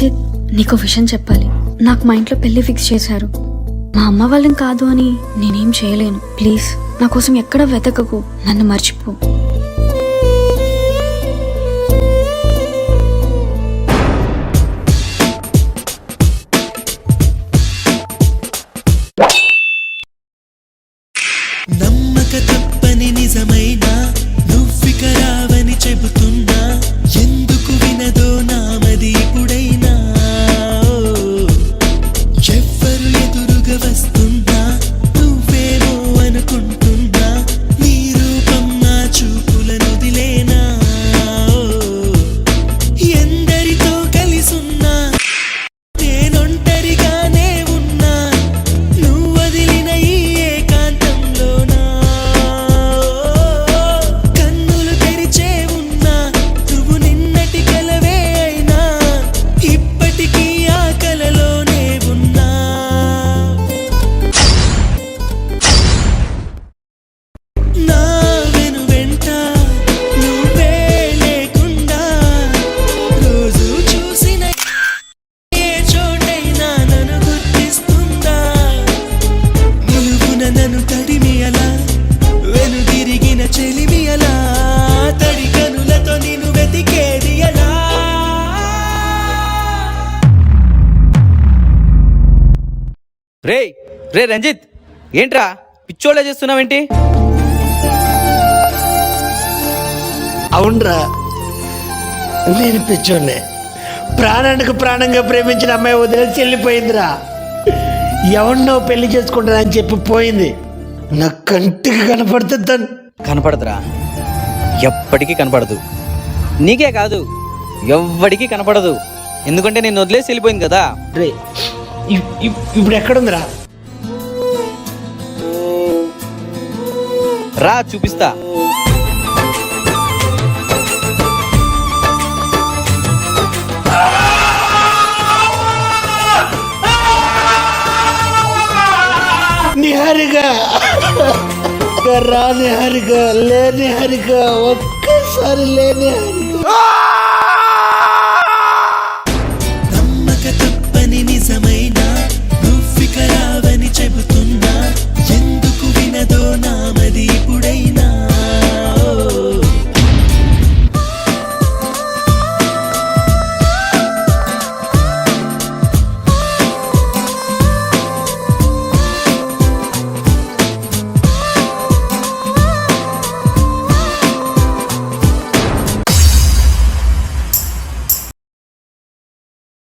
రంజిత్, నీకు విషయం చెప్పాలి. నాకు మా ఇంట్లో పెళ్లి ఫిక్స్ చేశారు. మా అమ్మ వాళ్ళని కాదు అని నేనేం చేయలేను. ప్లీజ్ నా కోసం ఎక్కడ వెతకకు, నన్ను మర్చిపో. నమ్మక తప్పని నిజమైన నువ్విక రావని చెబుతున్నా, ఎందుకు వినదో నామది ఇప్పుడైనా. ఎవ్వరు ఎదురుగా వస్తున్నా నువ్వేమో అనుకుంటున్నా, నీ రూపం నా చూపులను దిలేనా. ఎందరితో కలిసున్నా నేనొంటరిగానే ఉన్నా, నువ్వు వదిలిన ఈ ఏకాంతంలోనా. కన్నులు తెరిచే ఉన్నా నువ్వు నిన్నటి కలవే అయినా, ఇప్పటికీ ఆ కలలోనే ఉన్నా. నా వెనువెంట నువ్వే లేకుండా, రోజు చూసిన ఏ చోటైనా నన్ను గుర్తిస్తుందా. నిలువున నన్ను తడిమి అలా, వెనుదిరిగిన చెలిమి అలా, తడి కనులతో నిన్ను వెతికేది ఎలా. రే రే రంజిత్, ఏంట్రా పిచ్చోళ్ళ చేస్తున్నావేంటి? అవునరా, నేను పిచ్చోన్నే. ప్రాణానికి ప్రాణంగా ప్రేమించిన అమ్మాయి వదిలేసి వెళ్ళిపోయిందిరా. ఎవరినో పెళ్లి చేసుకుంటానని చెప్పి పోయింది. నా కంటికి కనపడుతుంది తను. కనపడదురా, ఎప్పటికీ కనపడదు. నీకే కాదు, ఎవ్వడికి కనపడదు. ఎందుకంటే నేను వదిలేసి వెళ్ళిపోయింది కదా. రే ఇప్పుడు ఎక్కడుందిరా? రా చూపిస్తా. నిహారిక రా, నిహారిక లే, నిహారిక ఒక్కసారి లే, నిహారిక.